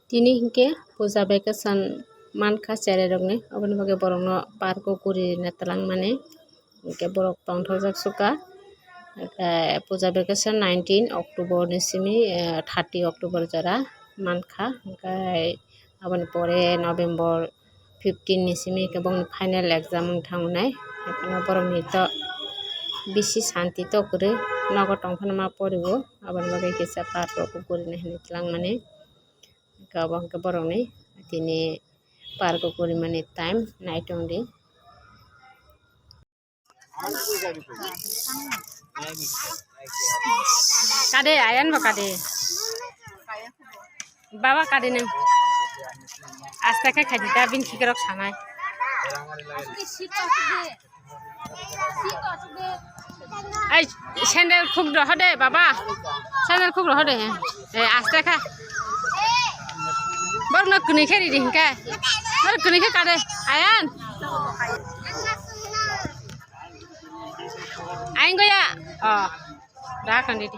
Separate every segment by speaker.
Speaker 1: Tini hingke puja vacation mankha cherai rok ni oboni bage borok no parko guri na talang mane hingke borok tongthokjak suka puja vacation 19 October ni simi 30 October jora mankha hingkai aboni pore November 15 ni simi bong final exam wngthangmani ekhano borok ni to bisi shanti to kwrwi nogo tongphano ma porio aboni bage kisa parko guri hinui talangmani abo hingke borok ni tini parko guri mani time naitongdi. Kade ayan bo kade baba kade nang asta ke khadi ta bin khikrok sanai ai sandal khuk ro hode baba sandal khuk ro hode asta kha bor no kuni kheri ringka bor kuni kha kade ayan aing goya ra kan di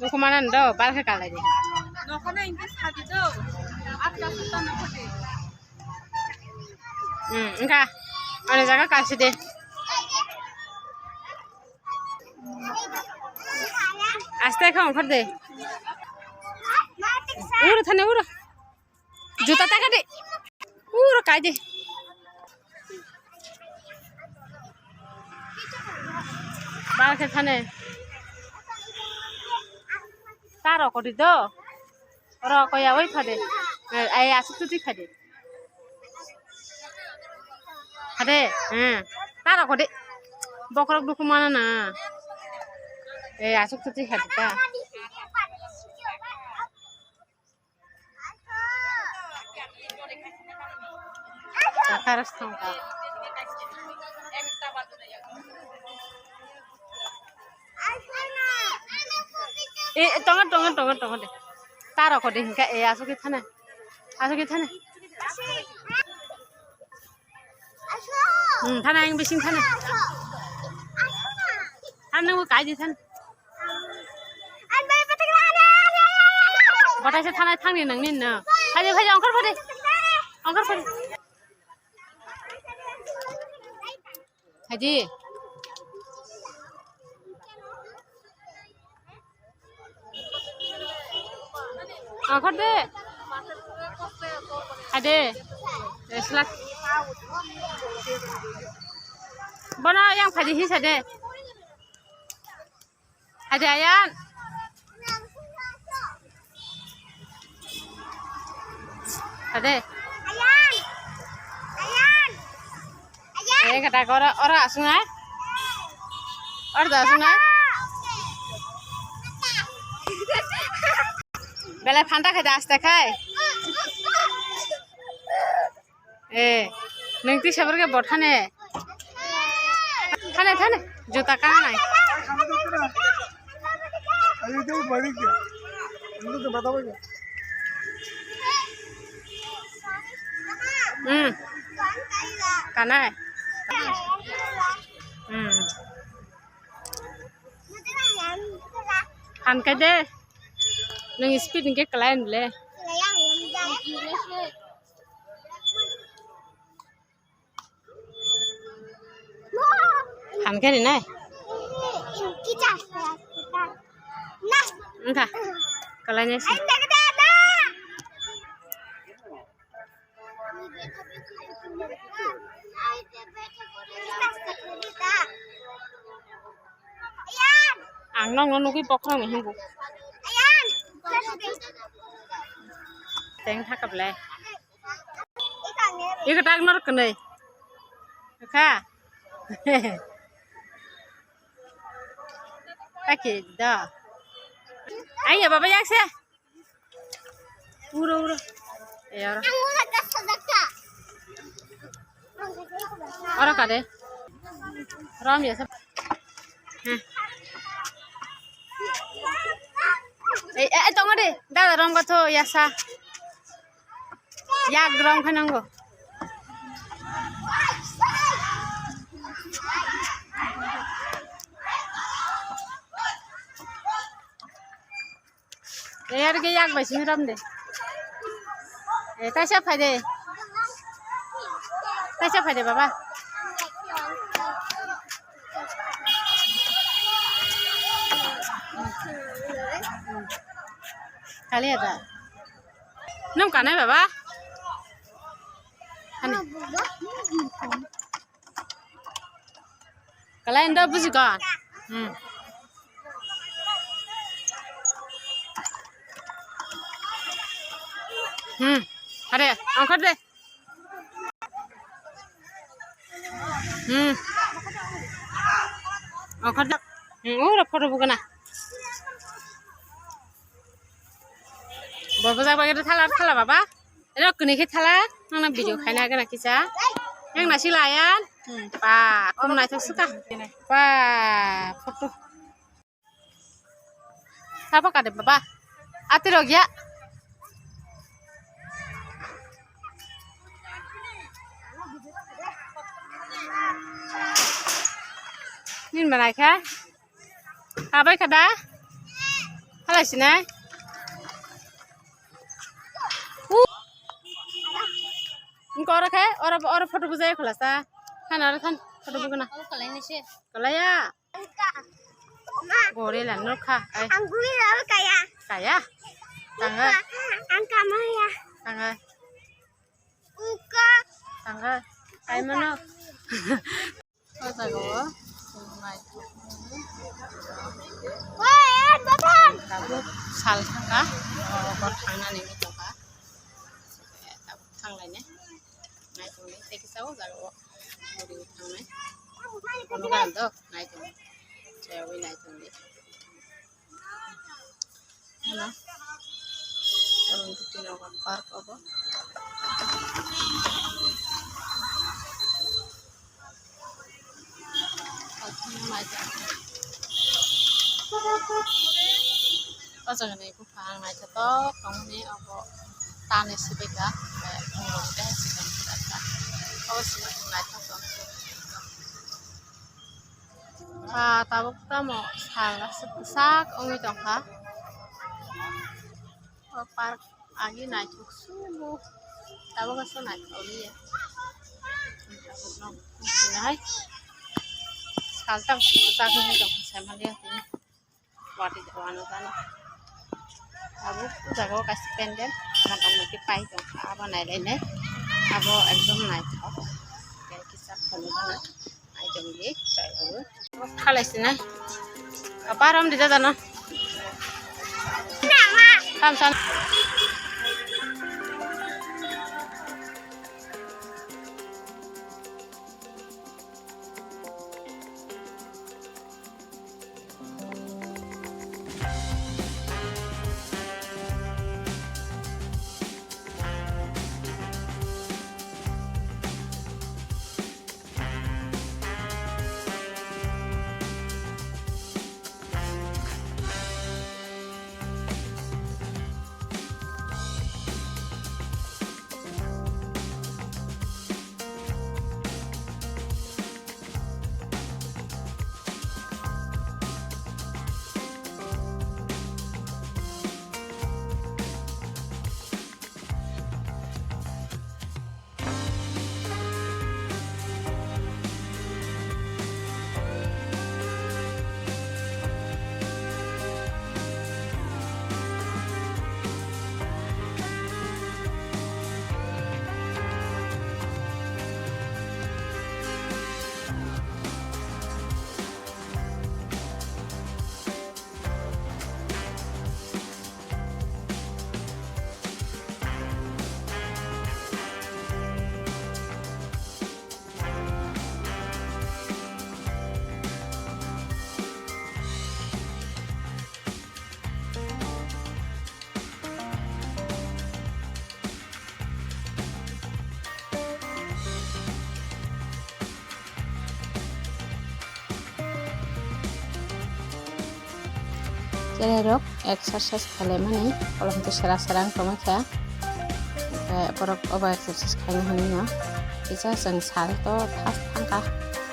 Speaker 1: Dokumanan do bal kha kalai di
Speaker 2: Nokona ingke sadi do atka suta na khote
Speaker 1: engka ane jaga kasi de aste kha ongkhar de uro thane uro juta ta kade uro kai de bal kha thane taro kodi do ro koya oi phade ai asuk tu khade khade taro kodi bokrok dukumana na asuk tu khade ta Karas tongka tonga de taro kodi hingka asuki thane thane ang bising thane nang kai di thane batai se thane thangni nang nin na haje ongkar phade haji ongkar de ade selak bono yang phadi hi sade ade ayan ade kata ora sungai bela phanta khai asta khai nengti sabar ke bothane thane juta kana nai kana han kai de nang speed ke kalain le han kai nai entah kalanya sih ang nong nuki pokhong mi hingbu teng thakap le ika tag nor kanai kha Oke, dah. Ayo, Baba yak se. Uro. Ya, ora. Ora kade. Ram ya sab. Tunggu deh. Dah ram ka tho ya sa. Ya gram khanango. आरो गे याक बायसिनो रामदे ए ताइसा फायदे बाबा kali ada nung kanai baba kalian dah buzi kan ada angkat deh angkat deh udah foto bukan ah bapak saya pakai thala baba ini kini kita thala nang video kaina gana kita yang nasi layan pak aku naik suka pak foto apa kade baba ati rogya nin banai kah apa kada halah sini Engkau orang kah? Orang foto buzai kelas ta? Kan orang kan foto bugana. Kalau ini sih. Kalau ya. Goril lah, nur kah?
Speaker 3: Angguri lah kaya.
Speaker 1: Kaya? Tangga.
Speaker 3: Angka maya.
Speaker 1: Tangga.
Speaker 3: Uka.
Speaker 1: Tangga. Kayak mana? Oh tahu.
Speaker 3: Wah, bapak.
Speaker 1: Tahu sal kah? Oh, bertangan ini tuh kah? Thang lainnya, naik tuh nih, teki sawo jago, muri thang nih, kono kan tuh naik tuh, cewek naik tuh nih, mana, orang itu tinggal park apa, naik tuh, jangan ikut thang naik tuh, kamu nih apa tane sih beda. Udah sih kan kita kalau sih naik tuh tahu kita mau salah sepesak ongi dong kah park lagi naik subuh tahu kan so naik oli ya naik sekarang sepesak ongi dong saya melihat ini waktu jalan sana abu jago kasih pendek anak-anak dipai dong apa naik ini abu ekdom naik top kayak kisah penuh naik jenggi saya abu kalah sih nih apa ram di sana tam sana Cererok exercise kalian kalau untuk serang-serang kamu ya porok obat exercise kalian hanya bisa seng salto tas angka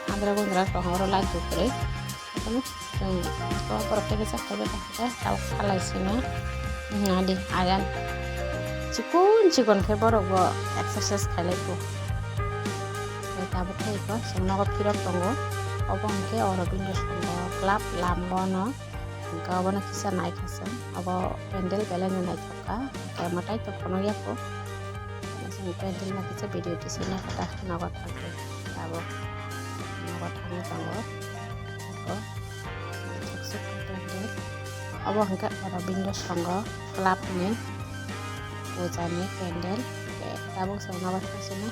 Speaker 1: andra-gondra kalau orang lanjut deh kamu seng porok bisa kalau tahu kalau sini Adi ayan cikun ke borok bo exercise khalai ko tabuk kai ko sengno ko pirok tongo obong ke Aurobindo Sangha club lamgono ka obona kisa nai khasam abo pendel belanya nai thaka ka matai to kono ya ko sing pendel na kisa video ti sina kata nagot thakbe abo nagot thani tongo ko jaksuk pendel abo hangka Aurobindo Sangha club ni ujani pendel tabuk sengno ko sina